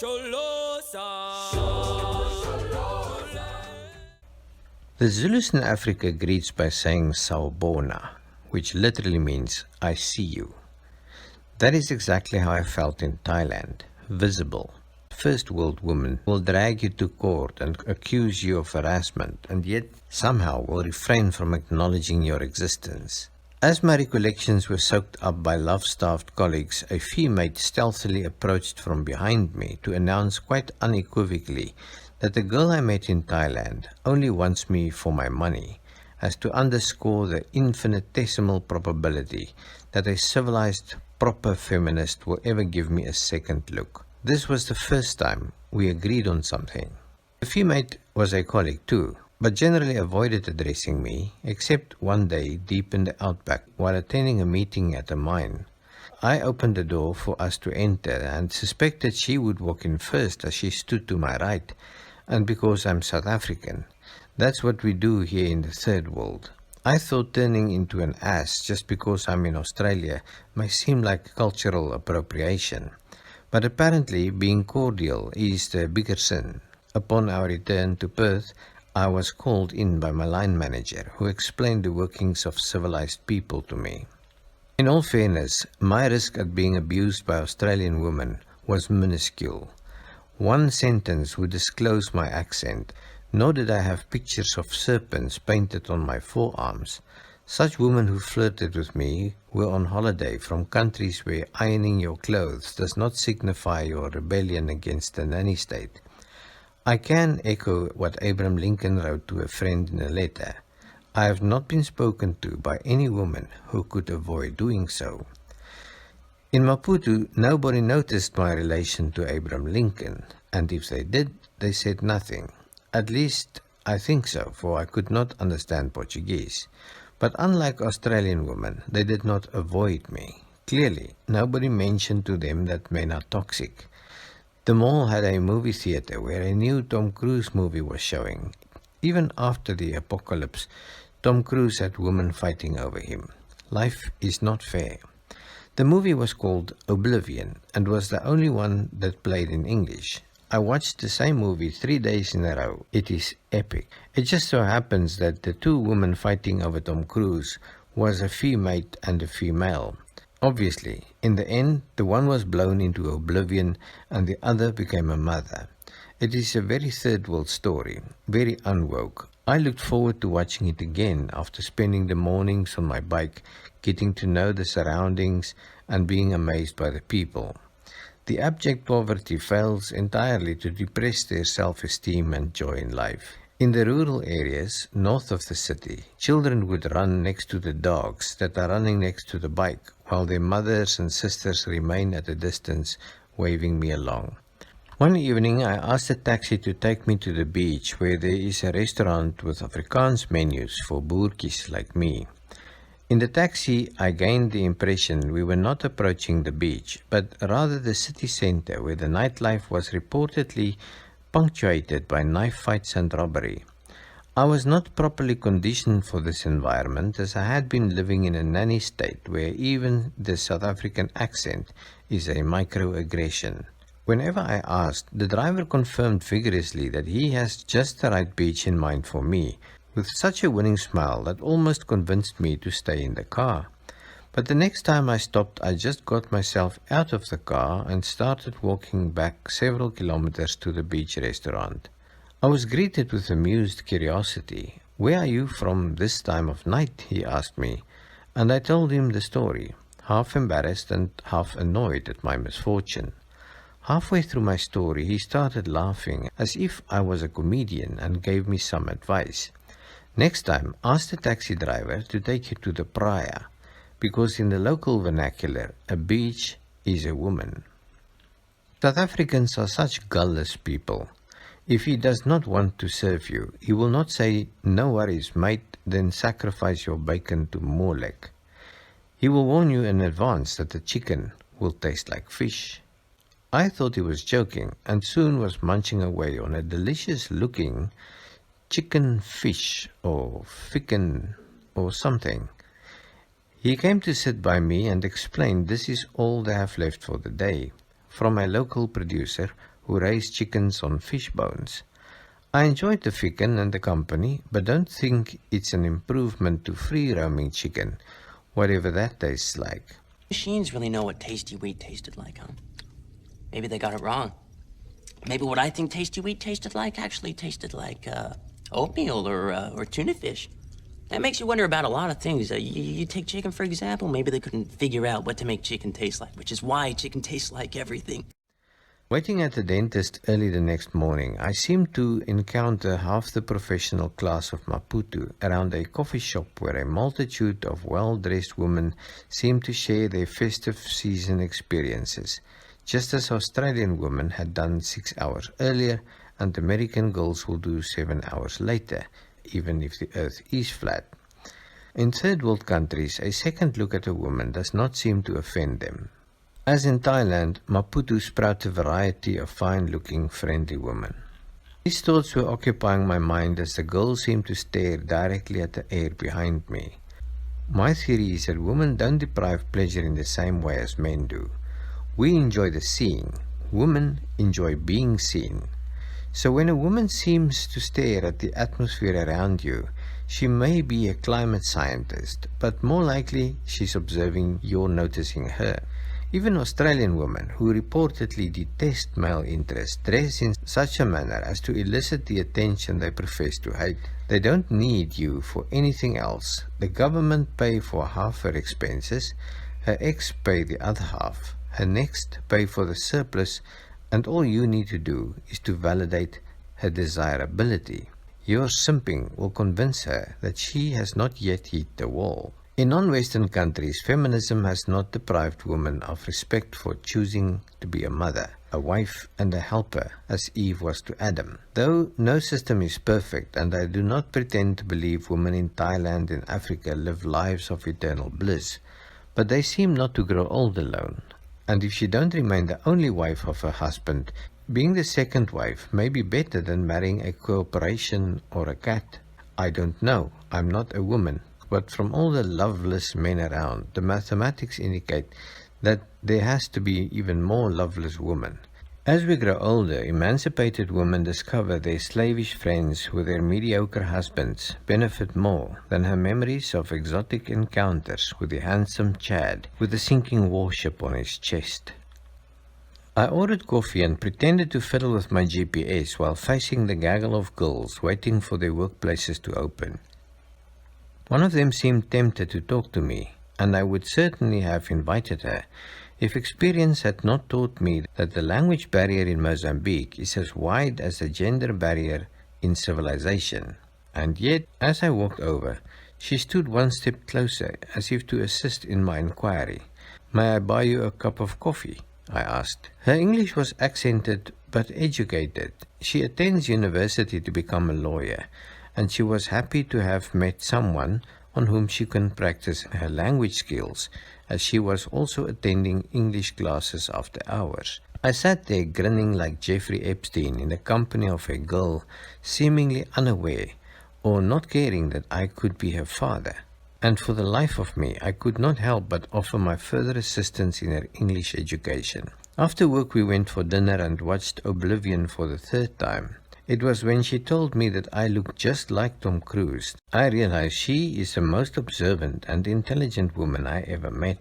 The Zulus in Africa greets by saying Sawubona, which literally means I see you. That is exactly how I felt in Thailand, visible. First world woman will drag you to court and accuse you of harassment, and yet somehow will refrain from acknowledging your existence. As my recollections were soaked up by love-starved colleagues, a female stealthily approached from behind me to announce quite unequivocally that the girl I met in Thailand only wants me for my money, as to underscore the infinitesimal probability that a civilized, proper feminist will ever give me a second look. This was the first time we agreed on something. The female was a colleague too, but generally avoided addressing me, except one day deep in the outback while attending a meeting at a mine. I opened the door for us to enter and suspected she would walk in first as she stood to my right, and because I'm South African. That's what we do here in the third world. I thought turning into an ass just because I'm in Australia may seem like cultural appropriation, but apparently being cordial is the bigger sin. Upon our return to Perth, I was called in by my line manager, who explained the workings of civilized people to me. In all fairness, my risk at being abused by Australian women was minuscule. One sentence would disclose my accent, nor did I have pictures of serpents painted on my forearms. Such women who flirted with me were on holiday from countries where ironing your clothes does not signify your rebellion against the nanny state. I can echo what Abraham Lincoln wrote to a friend in a letter. I have not been spoken to by any woman who could avoid doing so. In Maputo, nobody noticed my relation to Abraham Lincoln, and if they did, they said nothing. At least, I think so, for I could not understand Portuguese. But unlike Australian women, they did not avoid me. Clearly, nobody mentioned to them that men are toxic. The mall had a movie theater where a new Tom Cruise movie was showing. Even after the apocalypse, Tom Cruise had women fighting over him. Life is not fair. The movie was called Oblivion and was the only one that played in English. I watched the same movie 3 days in a row. It is epic. It just so happens that the two women fighting over Tom Cruise was a female and a female. Obviously, in the end, the one was blown into oblivion and the other became a mother. It is a very third world story, very unwoke. I looked forward to watching it again after spending the mornings on my bike, getting to know the surroundings and being amazed by the people. The abject poverty fails entirely to depress their self-esteem and joy in life. In the rural areas, north of the city, children would run next to the dogs that are running next to the bike, while their mothers and sisters remain at a distance, waving me along. One evening, I asked a taxi to take me to the beach, where there is a restaurant with Afrikaans menus for boertjies like me. In the taxi, I gained the impression we were not approaching the beach, but rather the city center, where the nightlife was reportedly punctuated by knife fights and robbery. I was not properly conditioned for this environment, as I had been living in a nanny state where even the South African accent is a microaggression. Whenever I asked, the driver confirmed vigorously that he has just the right beach in mind for me, with such a winning smile that almost convinced me to stay in the car. But the next time I stopped, I just got myself out of the car and started walking back several kilometers to the beach restaurant. I was greeted with amused curiosity. "Where are you from this time of night?" he asked me, and I told him the story, half embarrassed and half annoyed at my misfortune. Halfway through my story, he started laughing as if I was a comedian and gave me some advice. "Next time, ask the taxi driver to take you to the praia, because in the local vernacular, a beach is a woman." South Africans are such gutless people. If he does not want to serve you, he will not say, "No worries, mate, then sacrifice your bacon to Molech." He will warn you in advance that the chicken will taste like fish. I thought he was joking, and soon was munching away on a delicious-looking chicken fish or ficken or something. He came to sit by me and explained this is all they have left for the day, from a local producer who raise chickens on fish bones. I enjoyed the chicken and the company, but don't think it's an improvement to free-roaming chicken, whatever that tastes like. Machines really know what tasty wheat tasted like, huh? Maybe they got it wrong. Maybe what I think tasty wheat tasted like actually tasted like oatmeal or tuna fish. That makes you wonder about a lot of things. You take chicken, for example, maybe they couldn't figure out what to make chicken taste like, which is why chicken tastes like everything. Waiting at the dentist early the next morning, I seemed to encounter half the professional class of Maputo around a coffee shop where a multitude of well-dressed women seemed to share their festive season experiences, just as Australian women had done 6 hours earlier and American girls will do 7 hours later, even if the earth is flat. In third world countries, a second look at a woman does not seem to offend them. As in Thailand, Maputo sprouts a variety of fine-looking, friendly women. These thoughts were occupying my mind as the girl seemed to stare directly at the air behind me. My theory is that women don't deprive pleasure in the same way as men do. We enjoy the seeing. Women enjoy being seen. So when a woman seems to stare at the atmosphere around you, she may be a climate scientist, but more likely she's observing you're noticing her. Even Australian women, who reportedly detest male interest, dress in such a manner as to elicit the attention they profess to hate. They don't need you for anything else. The government pay for half her expenses, her ex pay the other half, her next pay for the surplus, and all you need to do is to validate her desirability. Your simping will convince her that she has not yet hit the wall. In non-Western countries, feminism has not deprived women of respect for choosing to be a mother, a wife, and a helper, as Eve was to Adam. Though no system is perfect, and I do not pretend to believe women in Thailand and Africa live lives of eternal bliss, but they seem not to grow old alone. And if she don't remain the only wife of her husband, being the second wife may be better than marrying a corporation or a cat. I don't know. I'm not a woman. But from all the loveless men around, the mathematics indicate that there has to be even more loveless women. As we grow older, emancipated women discover their slavish friends with their mediocre husbands benefit more than her memories of exotic encounters with the handsome Chad with the sinking warship on his chest. I ordered coffee and pretended to fiddle with my GPS while facing the gaggle of girls waiting for their workplaces to open. One of them seemed tempted to talk to me, and I would certainly have invited her if experience had not taught me that the language barrier in Mozambique is as wide as the gender barrier in civilization. And yet, as I walked over, she stood one step closer as if to assist in my inquiry. "May I buy you a cup of coffee?" I asked. Her English was accented but educated. She attends university to become a lawyer, and she was happy to have met someone on whom she can practice her language skills, as she was also attending English classes after hours. I sat there grinning like Jeffrey Epstein in the company of a girl seemingly unaware or not caring that I could be her father. And for the life of me, I could not help but offer my further assistance in her English education. After work we went for dinner and watched Oblivion for the third time. It was when she told me that I looked just like Tom Cruise, I realized she is the most observant and intelligent woman I ever met.